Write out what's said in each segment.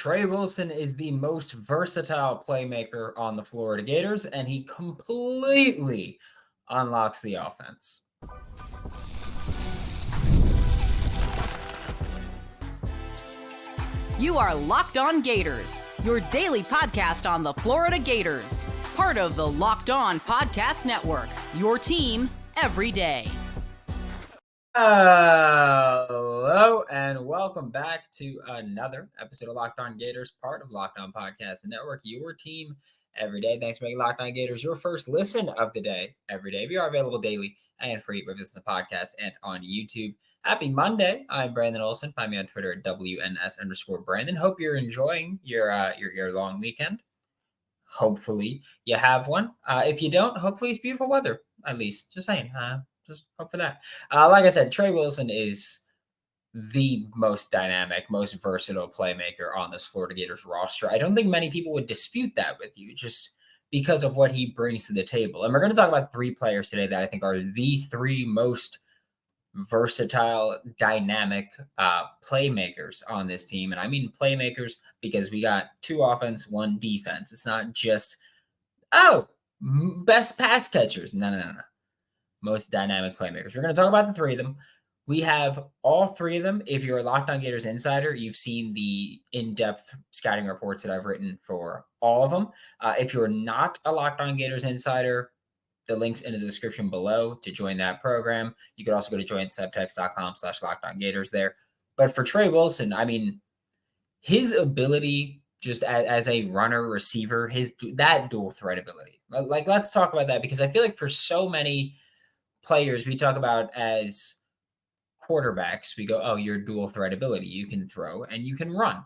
Tre Wilson is the most versatile playmaker on the Florida Gators, and he completely unlocks the offense. You are Locked On Gators, your daily podcast on the Florida Gators. Part of the Locked On Podcast Network, your team every day. Hello, and welcome back to another episode of Locked On Gators, part of Locked On Podcast Network, your team every day. Thanks for making Locked On Gators your first listen of the day every day. We are available daily and free with us in the podcast and on YouTube. Happy Monday. I'm Brandon Olsen. Find me on Twitter at WNS_Brandon. Hope you're enjoying your long weekend. Hopefully you have one. If you don't, hopefully it's beautiful weather, at least. Just saying. Just hope for that. Like I said, Tre Wilson is the most dynamic, most versatile playmaker on this Florida Gators roster. I don't think many people would dispute that with you, just because of what he brings to the table. And we're going to talk about three players today that I think are the three most versatile, dynamic playmakers on this team. And I mean playmakers because we got two offense, one defense. It's not just, best pass catchers. No. Most dynamic playmakers. We're going to talk about the three of them. We have all three of them. If you're a Locked On Gators insider, you've seen the in-depth scouting reports that I've written for all of them. If you're not a Locked On Gators insider, the link's in the description below to join that program. You could also go to joinsubtext.com/LockedOnGators there. But for Tre Wilson, I mean, his ability just as a runner, receiver, that dual threat ability. Like, let's talk about that because I feel like for so many players we talk about as quarterbacks, we go, oh, your dual threat ability. You can throw and you can run.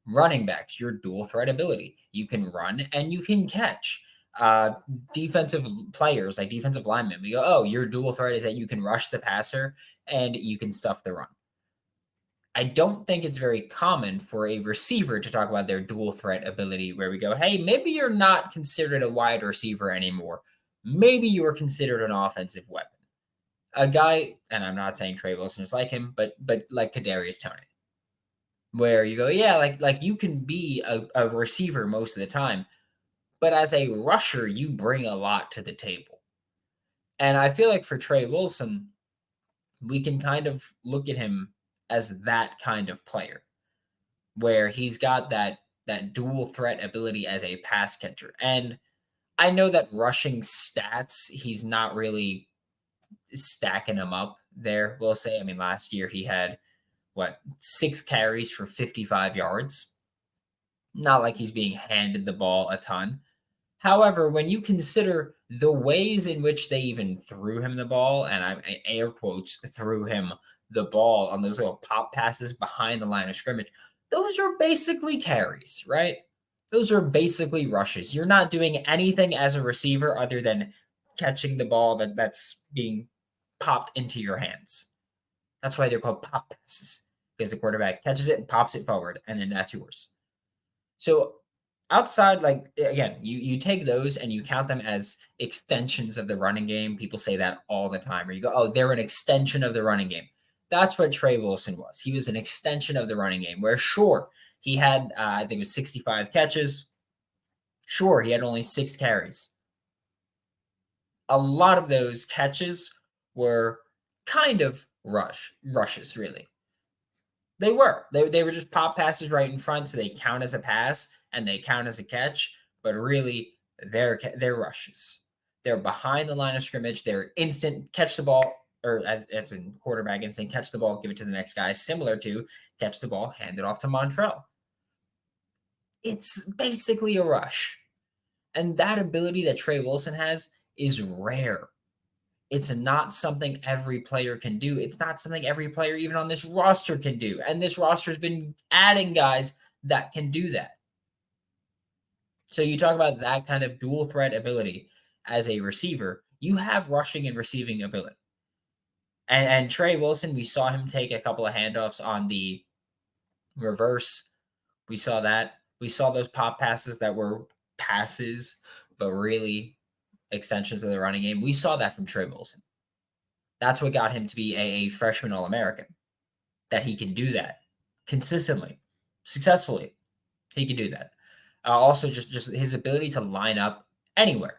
Running backs, your dual threat ability. You can run and you can catch. Defensive players, like defensive linemen, we go, oh, your dual threat is that you can rush the passer and you can stuff the run. I don't think it's very common for a receiver to talk about their dual threat ability where we go, hey, maybe you're not considered a wide receiver anymore. Maybe you are considered an offensive weapon. A guy, and I'm not saying Tre Wilson is like him, but like Kadarius Toney, where you go, yeah, like you can be a receiver most of the time, but as a rusher, you bring a lot to the table. And I feel like for Tre Wilson, we can kind of look at him as that kind of player, where he's got that dual threat ability as a pass catcher. And I know that rushing stats, he's not really stacking them up there, we'll say. I mean, last year he had, 6 carries for 55 yards. Not like he's being handed the ball a ton. However, when you consider the ways in which they even threw him the ball, and I air quotes, threw him the ball on those little pop passes behind the line of scrimmage, those are basically carries, right? Those are basically rushes. You're not doing anything as a receiver other than catching the ball that's being popped into your hands. That's why they're called pop passes, because the quarterback catches it and pops it forward, and then that's yours. So outside, like, again, you take those and you count them as extensions of the running game. People say that all the time, where you go, oh, they're an extension of the running game. That's what Tre Wilson was. He was an extension of the running game, where sure, he had, I think it was 65 catches. Sure, he had only 6 carries. A lot of those catches were kind of rushes, really. They were. They were just pop passes right in front, so they count as a pass and they count as a catch, but really they're rushes. They're behind the line of scrimmage. They're instant catch the ball, or as in quarterback instant catch the ball, give it to the next guy, similar to catch the ball, hand it off to Montrell. It's basically a rush. And that ability that Tre Wilson has is rare. It's not something every player can do. It's not something every player, even on this roster, can do. And this roster has been adding guys that can do that. So you talk about that kind of dual threat ability as a receiver, you have rushing and receiving ability. And Tre Wilson, we saw him take a couple of handoffs on the reverse. We saw that. We saw those pop passes that were passes, but really extensions of the running game. We saw that from Tre Wilson. That's what got him to be a freshman All-American, that he can do that consistently, successfully. He could do that. Also, just his ability to line up anywhere.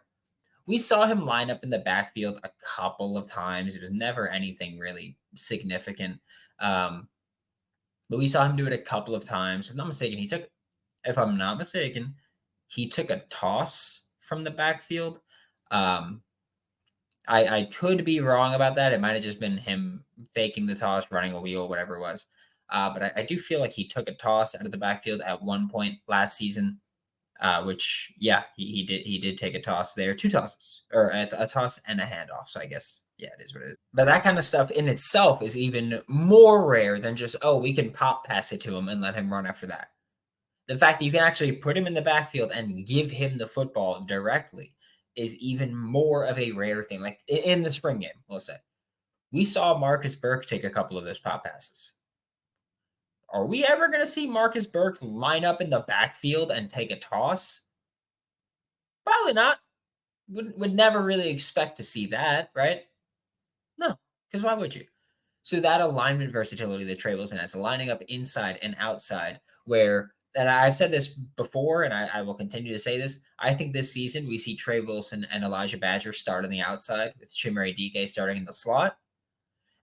We saw him line up in the backfield a couple of times. It was never anything really significant. But we saw him do it a couple of times. If I'm not mistaken, he took a toss from the backfield. Um, I could be wrong about that. It might have just been him faking the toss, running a wheel, whatever it was. But I do feel like he took a toss out of the backfield at one point last season. Which yeah, he did take a toss there, two tosses, or a toss and a handoff. So I guess yeah, it is what it is. But that kind of stuff in itself is even more rare than just, oh, we can pop pass it to him and let him run after that. The fact that you can actually put him in the backfield and give him the football directly is even more of a rare thing. Like in the spring game, we'll say, we saw Marcus Burke take a couple of those pop passes. Are we ever going to see Marcus Burke line up in the backfield and take a toss? Probably not. Would never really expect to see that, right? No, because why would you? So that alignment versatility that Tre Wilson has, lining up inside and outside, and I've said this before, and I will continue to say this. I think this season we see Tre Wilson and Elijah Badger start on the outside with Chimere Dike starting in the slot.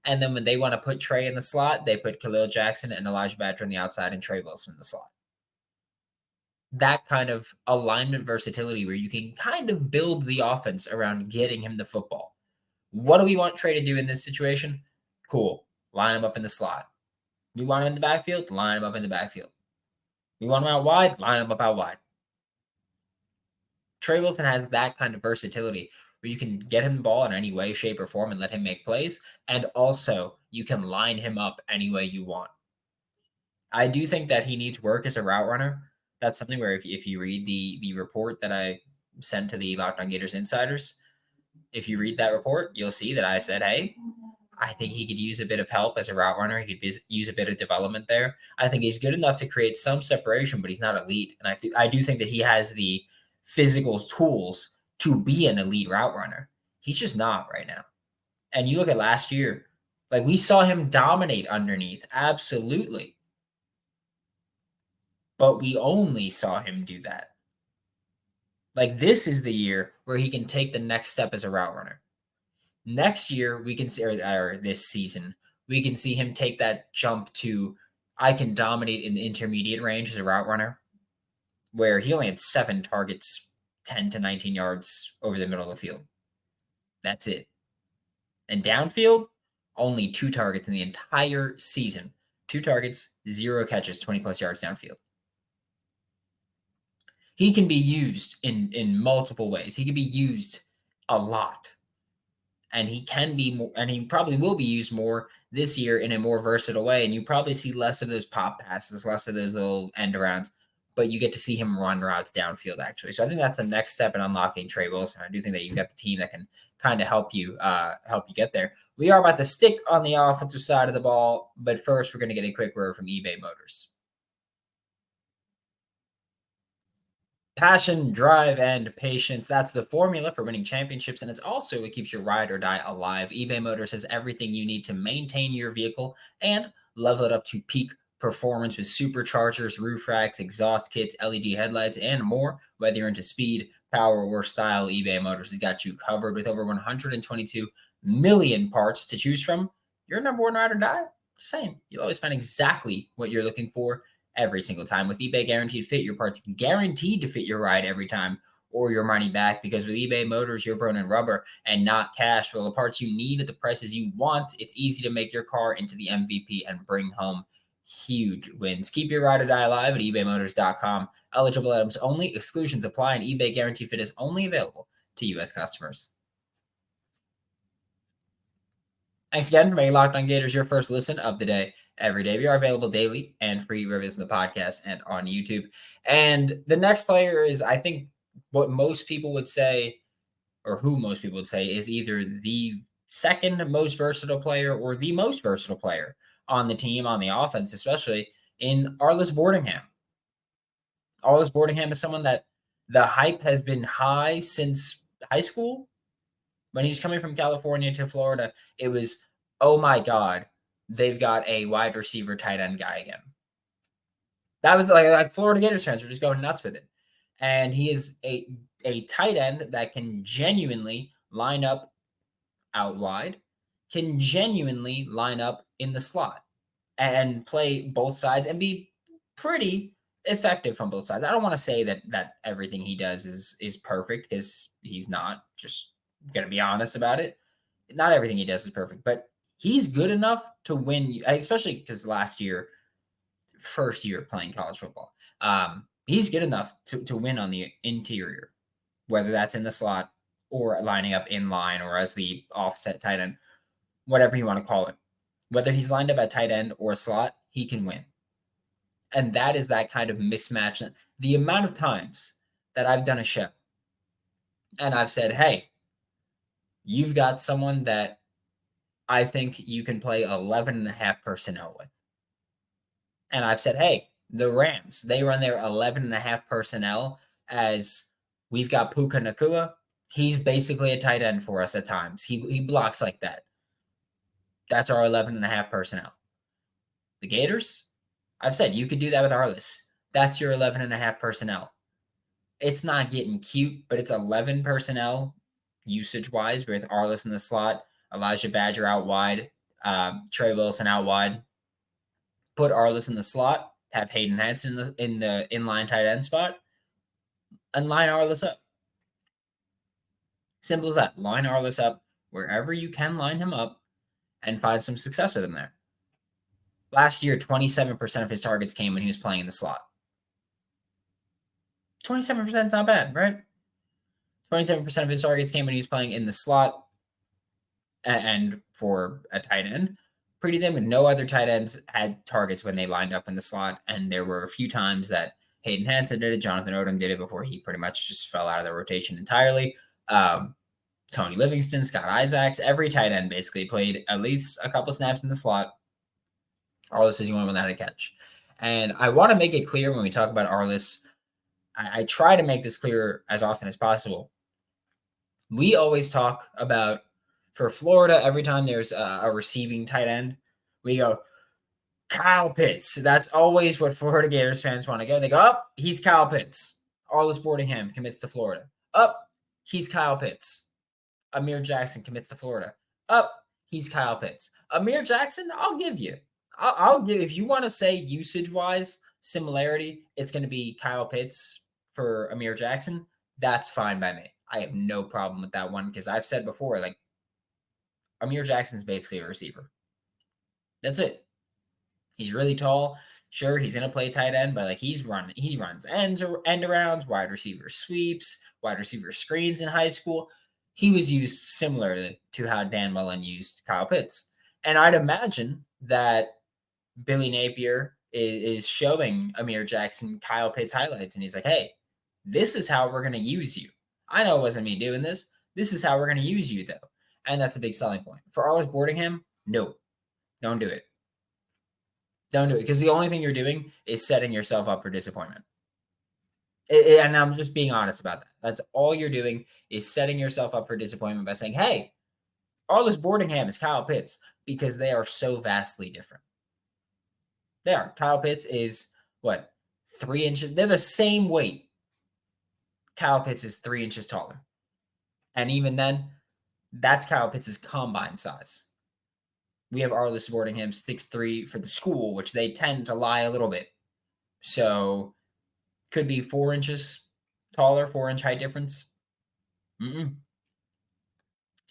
And then when they want to put Tre in the slot, they put Khalil Jackson and Elijah Badger on the outside and Tre Wilson in the slot. That kind of alignment versatility where you can kind of build the offense around getting him the football. What do we want Tre to do in this situation? Cool. Line him up in the slot. We want him in the backfield? Line him up in the backfield. We want him out wide? Line him up out wide. Tre Wilson has that kind of versatility where you can get him the ball in any way, shape, or form and let him make plays. And also, you can line him up any way you want. I do think that he needs work as a route runner. That's something where if you read the report that I sent to the Locked On Gators insiders, if you read that report, you'll see that I said, hey, I think he could use a bit of help as a route runner. He could use a bit of development there. I think he's good enough to create some separation, but he's not elite. And I do think that he has the physical tools to be an elite route runner. He's just not right now. And you look at last year, like we saw him dominate underneath, absolutely. But we only saw him do that. Like this is the year where he can take the next step as a route runner. Next year, we can see, or this season, we can see him take that jump to, I can dominate in the intermediate range as a route runner, where he only had 7 targets, 10 to 19 yards over the middle of the field. That's it. And downfield, only 2 targets in the entire season. 2 targets, 0 catches, 20 plus yards downfield. He can be used in multiple ways. He can be used a lot. And he can be more, and he probably will be used more this year in a more versatile way. And you probably see less of those pop passes, less of those little end arounds, but you get to see him run routes downfield actually. So I think that's the next step in unlocking Tre Wilson. I do think that you've got the team that can kind of help you get there. We are about to stick on the offensive side of the ball, but first we're going to get a quick word from eBay Motors. Passion, drive, and patience. That's the formula for winning championships, and it's also what keeps your ride or die alive. eBay Motors has everything you need to maintain your vehicle and level it up to peak performance with superchargers, roof racks, exhaust kits, LED headlights, and more. Whether you're into speed, power, or style, eBay Motors has got you covered with over 122 million parts to choose from. Your number one ride or die? Same. You'll always find exactly what you're looking for every single time. With eBay Guaranteed Fit, your parts guaranteed to fit your ride every time or your money back, because with eBay Motors, you're burning rubber and not cash. For all the parts you need at the prices you want, it's easy to make your car into the MVP and bring home huge wins. Keep your ride or die alive at ebaymotors.com. Eligible items only. Exclusions apply, and eBay Guaranteed Fit is only available to U.S. customers. Thanks again for making Locked On Gators your first listen of the day every day. We are available daily and free wherever you listen to the podcast and on YouTube. And the next player is, I think, what most people would say, or who most people would say, is either the second most versatile player or the most versatile player on the team, on the offense, especially in Arlis Boardingham. Arlis Boardingham is someone that the hype has been high since high school. When he was coming from California to Florida, it was, oh my God, they've got a wide receiver tight end guy again. That was like Florida Gators fans were just going nuts with it. And he is a tight end that can genuinely line up out wide, can genuinely line up in the slot and play both sides and be pretty effective from both sides. I don't want to say that everything he does is perfect, because he's not. Just gonna be honest about it. Not everything he does is perfect, but he's good enough to win, especially because last year, first year playing college football, he's good enough to win on the interior, whether that's in the slot or lining up in line or as the offset tight end, whatever you want to call it. Whether he's lined up at tight end or slot, he can win. And that is that kind of mismatch. The amount of times that I've done a show and I've said, hey, you've got someone that I think you can play 11 and a half personnel with. And I've said, hey, the Rams, they run their 11 and a half personnel as we've got Puka Nacua. He's basically a tight end for us at times. He blocks like that. That's our 11 and a half personnel. The Gators, I've said you could do that with Arlis. That's your 11 and a half personnel. It's not getting cute, but it's 11 personnel usage-wise with Arlis in the slot, Elijah Badger out wide, Tre Wilson out wide. Put Arlis in the slot, have Hayden Hansen in the inline tight end spot, and line Arlis up. Simple as that. Line Arlis up wherever you can line him up and find some success with him there. Last year, 27% of his targets came when he was playing in the slot. 27% is not bad, right? 27% of his targets came when he was playing in the slot, and for a tight end, pretty damn good. No other tight ends had targets when they lined up in the slot, and there were a few times that Hayden Hansen did it, Jonathan Odom did it before he pretty much just fell out of the rotation entirely. Tony Livingston, Scott Isaacs, every tight end basically played at least a couple snaps in the slot. Arlis is the only one that had a catch. And I want to make it clear when we talk about Arlis, I try to make this clear as often as possible. We always talk about, for Florida, every time there's a receiving tight end, we go, Kyle Pitts. That's always what Florida Gators fans want to go. They go, up, he's Kyle Pitts. Arlis Boardingham commits to Florida. Up, he's Kyle Pitts. Amir Jackson commits to Florida. Up, he's Kyle Pitts. Amir Jackson, I'll give you. I'll give, if you want to say usage-wise similarity, it's going to be Kyle Pitts for Amir Jackson. That's fine by me. I have no problem with that one, because I've said before, like, Amir Jackson's basically a receiver. That's it. He's really tall. Sure, he's going to play tight end, but like he runs end arounds, wide receiver sweeps, wide receiver screens in high school. He was used similarly to how Dan Mullen used Kyle Pitts. And I'd imagine that Billy Napier is showing Amir Jackson Kyle Pitts highlights, and he's like, hey, this is how we're going to use you. I know it wasn't me doing this. This is how we're going to use you, though. And that's a big selling point. For Arlis Boardingham, no. Don't do it. Don't do it, because the only thing you're doing is setting yourself up for disappointment. And I'm just being honest about that. That's all you're doing, is setting yourself up for disappointment by saying, hey, Arlis Boardingham is Kyle Pitts, because they are so vastly different. They are. Kyle Pitts is, 3 inches? They're the same weight. Kyle Pitts is 3 inches taller. And even then, that's Kyle Pitts' combine size. We have Arlis Boardingham 6'3" for the school, which they tend to lie a little bit. So could be 4 inches taller, 4-inch height difference.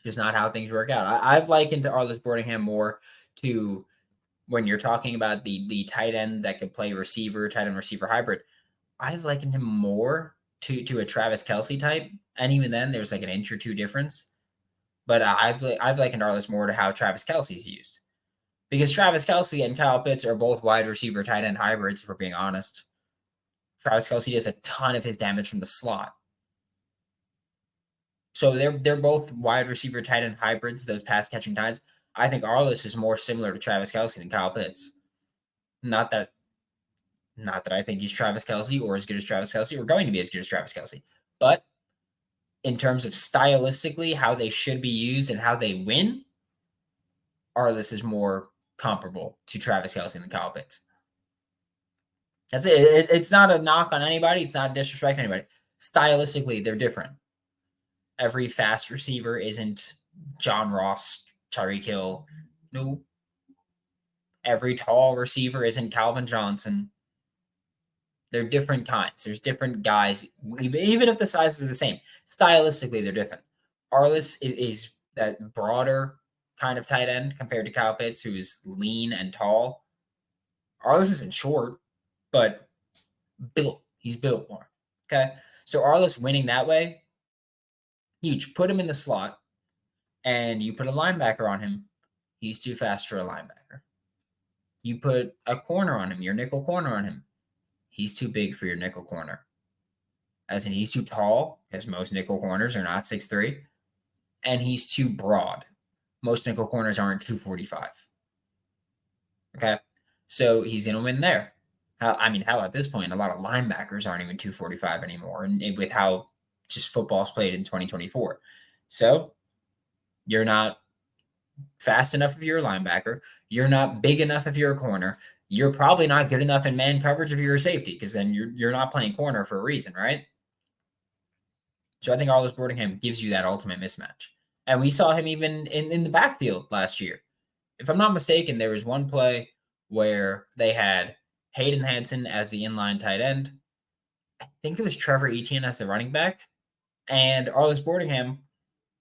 Just not how things work out. I've likened Arlis Boardingham more to when you're talking about the tight end that could play receiver, tight end receiver hybrid. I've likened him more to a Travis Kelce type. And even then, there's like an inch or two difference. But I've likened Arlis more to how Travis Kelce's used. Because Travis Kelce and Kyle Pitts are both wide receiver tight end hybrids, if we're being honest. Travis Kelce does a ton of his damage from the slot. So they're both wide receiver tight end hybrids, those pass catching times. I think Arlis is more similar to Travis Kelce than Kyle Pitts. Not that I think he's Travis Kelce or as good as Travis Kelce or going to be as good as Travis Kelce. But in terms of stylistically, how they should be used and how they win, Arlis is more comparable to Travis Kelce than Kyle Pitts. That's it. It's not a knock on anybody. It's not a disrespect to anybody. Stylistically, they're different. Every fast receiver isn't John Ross, Tyreek Hill. No. Every tall receiver isn't Calvin Johnson. They're different kinds. There's different guys, even if the sizes are the same. Stylistically, they're different. Arlis is that broader kind of tight end compared to Kyle Pitts, who is lean and tall. Arlis isn't short, but built. He's built more. Okay. So Arlis winning that way, huge. Put him in the slot and you put a linebacker on him. He's too fast for a linebacker. You put a corner on him, your nickel corner on him. He's too big for your nickel corner. As in, he's too tall, because most nickel corners are not 6'3", and he's too broad. Most nickel corners aren't 245. Okay? So he's going to win there. Hell, at this point, a lot of linebackers aren't even 245 anymore, and with how just football's played in 2024. So you're not fast enough if you're a linebacker. You're not big enough if you're a corner. You're probably not good enough in man coverage if you're a safety, because then you're not playing corner for a reason, right? So I think Arlis Boardingham gives you that ultimate mismatch. And we saw him even in the backfield last year. If I'm not mistaken, there was one play where they had Hayden Hansen as the inline tight end. I think it was Trevor Etienne as the running back. And Arlis Boardingham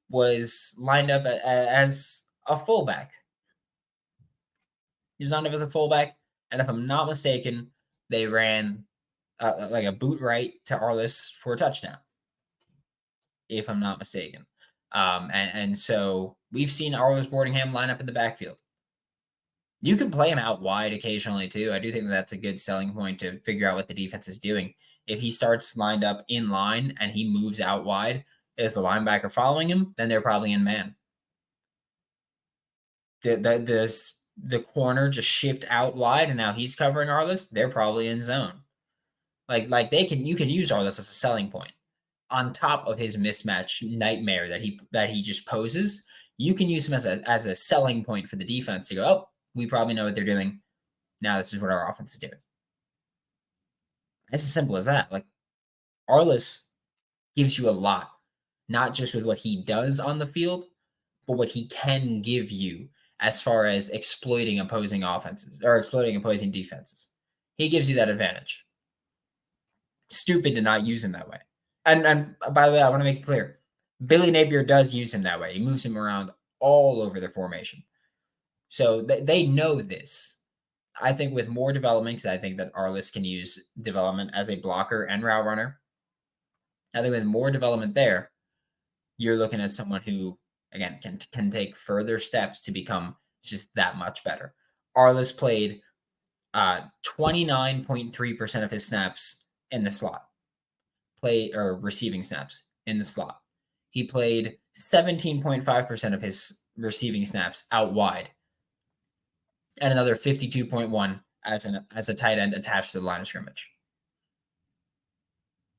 was lined up as a fullback. He was lined up as a fullback. And if I'm not mistaken, they ran like a boot right to Arlis for a touchdown, if I'm not mistaken. And so we've seen Arlis Boardingham line up in the backfield. You can play him out wide occasionally too. I do think that's a good selling point to figure out what the defense is doing. If he starts lined up in line and he moves out wide, is the linebacker following him? Then they're probably in man. Does the corner just shift out wide and now he's covering Arlis? They're probably in zone. Like you can use Arlis as a selling point. On top of his mismatch nightmare that he just poses, you can use him as a selling point for the defense to go, oh, we probably know what they're doing. Now this is what our offense is doing. It's as simple as that. Like, Arlis gives you a lot, not just with what he does on the field, but what he can give you as far as exploiting opposing offenses or exploiting opposing defenses. He gives you that advantage. Stupid to not use him that way. And by the way, I want to make it clear, Billy Napier does use him that way. He moves him around all over the formation. So they know this. I think with more development, because I think that Arlis can use development as a blocker and route runner. I think with more development there, you're looking at someone who, again, can take further steps to become just that much better. Arlis played 29.3% of his snaps in the slot. Receiving snaps in the slot. He played 17.5% of his receiving snaps out wide, and another 52.1 as a tight end attached to the line of scrimmage.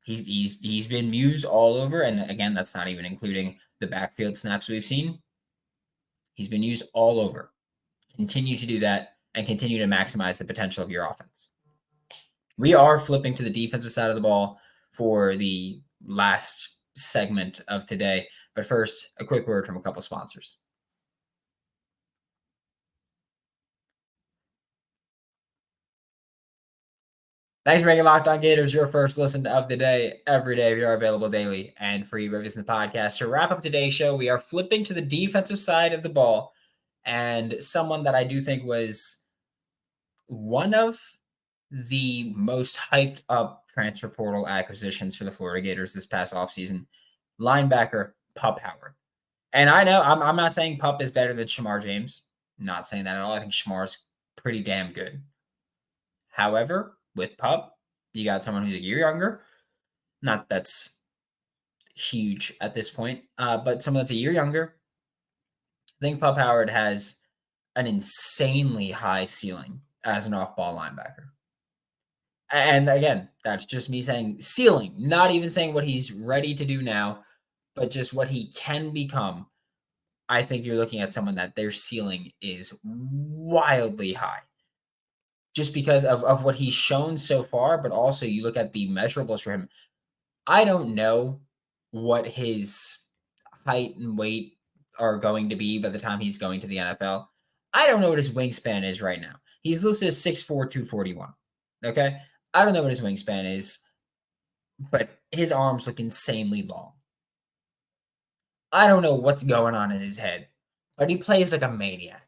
He's been used all over, and again, that's not even including the backfield snaps we've seen. He's been used all over. Continue to do that and continue to maximize the potential of your offense. We are flipping to the defensive side of the ball for the last segment of today. But first, a quick word from a couple sponsors. Thanks for making Locked On Gators your first listen of the day. Every day, we are available daily and free reviews in the podcast. To wrap up today's show, we are flipping to the defensive side of the ball, and someone that I do think was one of the most hyped up transfer portal acquisitions for the Florida Gators this past offseason, linebacker Pup Howard. And I know I'm not saying Pup is better than Shamar James. I'm not saying that at all. I think Shamar's pretty damn good. However, with Pup, you got someone who's a year younger. Not that's huge at this point, but someone that's a year younger. I think Pup Howard has an insanely high ceiling as an off-ball linebacker. And again, that's just me saying ceiling, not even saying what he's ready to do now, but just what he can become. I think you're looking at someone that their ceiling is wildly high. just because of what he's shown so far, but also you look at the measurables for him. I don't know what his height and weight are going to be by the time he's going to the NFL. I don't know what his wingspan is right now. He's listed as 6'4", 241. Okay? I don't know what his wingspan is, but his arms look insanely long. I don't know what's going on in his head, but he plays like a maniac.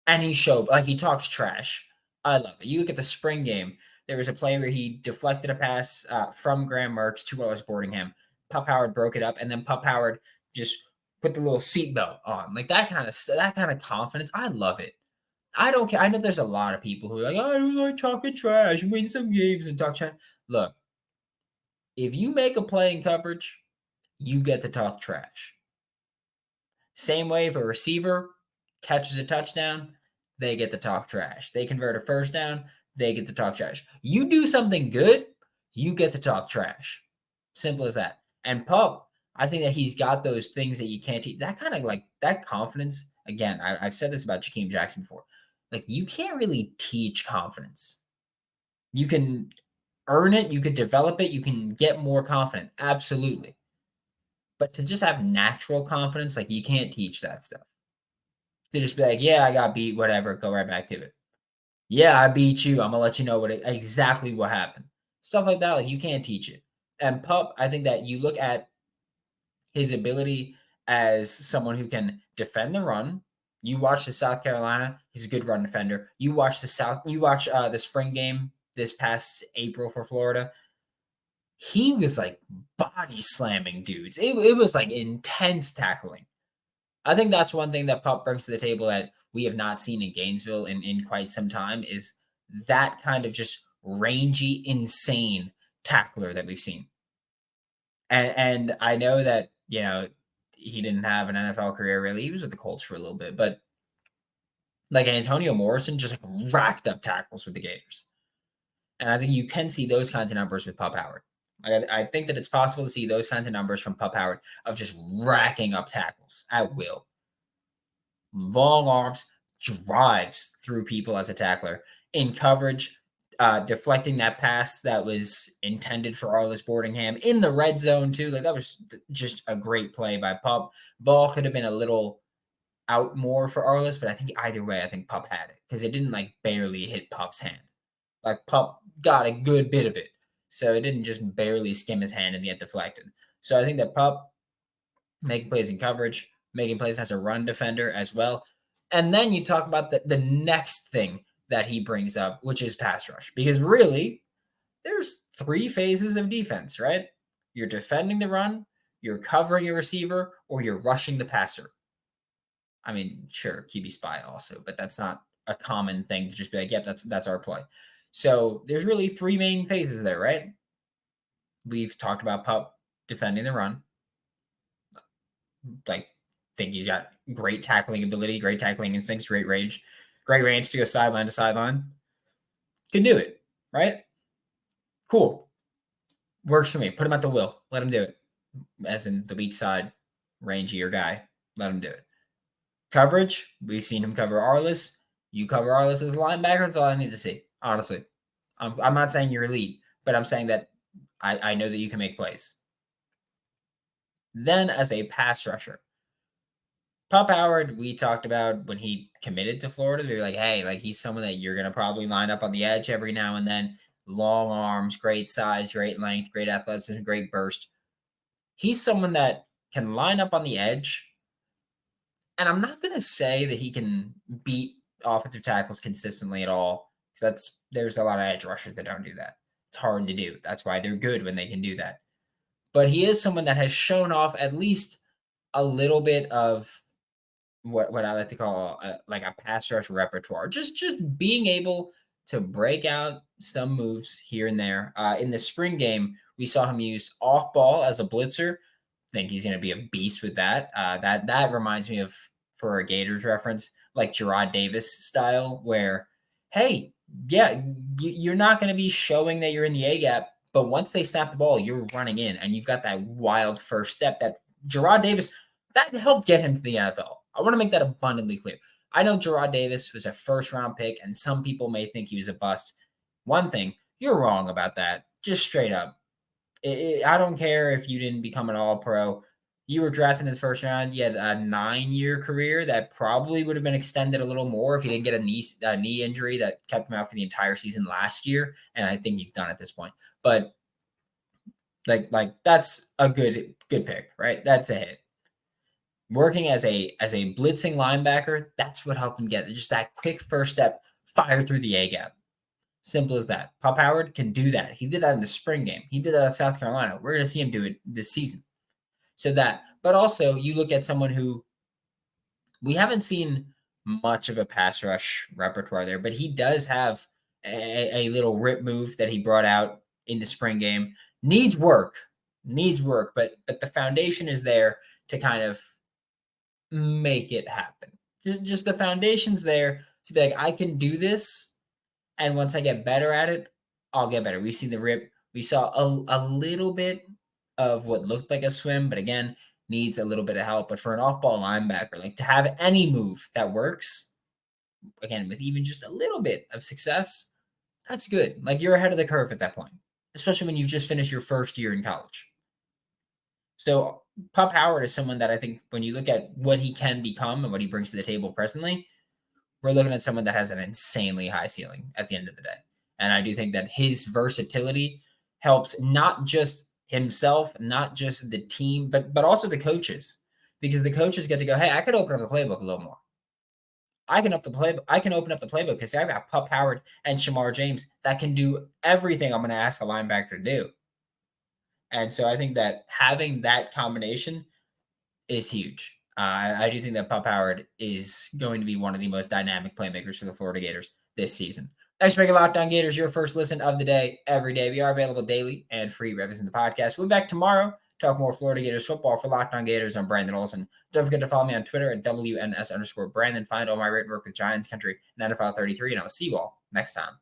And he talks trash. I love it. You look at the spring game, there was a play where he deflected a pass from Graham Mertz to Arlis Boardingham. Pup Howard broke it up, and then Pup Howard just put the little seatbelt on. Like that kind of confidence. I love it. I don't care. I know there's a lot of people who are like, I don't like talking trash, win some games and talk trash. Look, if you make a play in coverage, you get to talk trash. Same way if a receiver catches a touchdown, they get to talk trash. They convert a first down, they get to talk trash. You do something good, you get to talk trash. Simple as that. And Pup, I think that he's got those things that you can't teach. That kind of like that confidence. Again, I've said this about Jakeem Jackson before. Like you can't really teach confidence. You can earn it, you can develop it, you can get more confident. Absolutely. But to just have natural confidence, like you can't teach that stuff. To just be like, yeah, I got beat, whatever, go right back to it. Yeah, I beat you. I'm gonna let you know exactly what happened. Stuff like that, like you can't teach it. And Pup, I think that you look at his ability as someone who can defend the run. You watch the South Carolina, he's a good run defender. You watch the spring game this past April for Florida. He was like body slamming dudes. It was like intense tackling. I think that's one thing that Pup brings to the table that we have not seen in Gainesville in quite some time is that kind of just rangy, insane tackler that we've seen. And I know that, he didn't have an NFL career really. He was with the Colts for a little bit, but like Antonio Morrison just like racked up tackles with the Gators. And I think you can see those kinds of numbers with Pup Howard. I think that it's possible to see those kinds of numbers from Pup Howard of just racking up tackles at will. Long arms, drives through people as a tackler. In coverage, deflecting that pass that was intended for Arlis Boardingham in the red zone too. Like that was just a great play by Pup. Ball could have been a little out more for Arlis, but I think either way, I think Pup had it because it didn't like barely hit Pup's hand. Like Pup got a good bit of it. So it didn't just barely skim his hand and get deflected. So I think that Pup making plays in coverage, making plays as a run defender as well. And then you talk about the next thing that he brings up, which is pass rush. Because really, there's 3 phases of defense, right? You're defending the run, you're covering a receiver, or you're rushing the passer. I mean, sure, QB spy also, but that's not a common thing to just be like, yep, that's our play. So there's really 3 main phases there, right? We've talked about Pup defending the run. Like, think he's got great tackling ability, great tackling instincts, great range to go sideline to sideline. Can do it, right? Cool. Works for me. Put him at the will. Let him do it. As in the weak side, rangier guy. Let him do it. Coverage, we've seen him cover Arlis. You cover Arlis as a linebacker. That's all I need to see, honestly. I'm not saying you're elite, but I'm saying that I know that you can make plays. Then as a pass rusher, Pup Howard, we talked about when he committed to Florida. We were like, hey, like he's someone that you're going to probably line up on the edge every now and then. Long arms, great size, great length, great athleticism, great burst. He's someone that can line up on the edge. And I'm not going to say that he can beat offensive tackles consistently at all. Because there's a lot of edge rushers that don't do that. It's hard to do. That's why they're good when they can do that. But he is someone that has shown off at least a little bit of what I like to call like a pass rush repertoire. Just being able to break out some moves here and there. In the spring game, we saw him use off ball as a blitzer. I think he's going to be a beast with that. That reminds me of, for a Gators reference, like Gerard Davis style, where, hey, yeah, you're not going to be showing that you're in the A gap, but once they snap the ball, you're running in, and you've got that wild first step that Gerard Davis, that helped get him to the NFL. I want to make that abundantly clear. I know Gerard Davis was a first-round pick, and some people may think he was a bust. One thing, you're wrong about that. Just straight up. I don't care if you didn't become an all-pro. You were drafted in the first round. You had a 9-year career that probably would have been extended a little more if he didn't get a knee injury that kept him out for the entire season last year. And I think he's done at this point. But like that's a good pick, right? That's a hit. Working as a blitzing linebacker, that's what helped him get just that quick first step, fire through the A gap. Simple as that. Pup Howard can do that. He did that in the spring game. He did that at South Carolina. We're going to see him do it this season. So that, but also you look at someone who we haven't seen much of a pass rush repertoire there, but he does have a little rip move that he brought out in the spring game. Needs work, but the foundation is there to kind of make it happen. Just the foundation's there to be like, I can do this. And once I get better at it, I'll get better. We've seen the rip. We saw a little bit of what looked like a swim, but again, needs a little bit of help. But for an off-ball linebacker, like to have any move that works, again, with even just a little bit of success, that's good. Like you're ahead of the curve at that point, especially when you've just finished your first year in college. So Pup Howard is someone that I think when you look at what he can become and what he brings to the table presently, we're looking at someone that has an insanely high ceiling at the end of the day. And I do think that his versatility helps not just himself, not just the team, but also the coaches, because the coaches get to go, hey, I could open up the playbook a little more. I can open up the playbook because I've got Pup Howard and Shamar James that can do everything I'm going to ask a linebacker to do. And so I think that having that combination is huge. I do think that Pup Howard is going to be one of the most dynamic playmakers for the Florida Gators this season. Thanks for making Locked On Gators your first listen of the day every day. We are available daily and free revisions in the podcast. We'll be back tomorrow. Talk more Florida Gators football for Locked On Gators. I'm Brandon Olsen. Don't forget to follow me on Twitter at WNS_Brandon. Find all my written work with Giants Country and NFL 33, and I will see you all next time.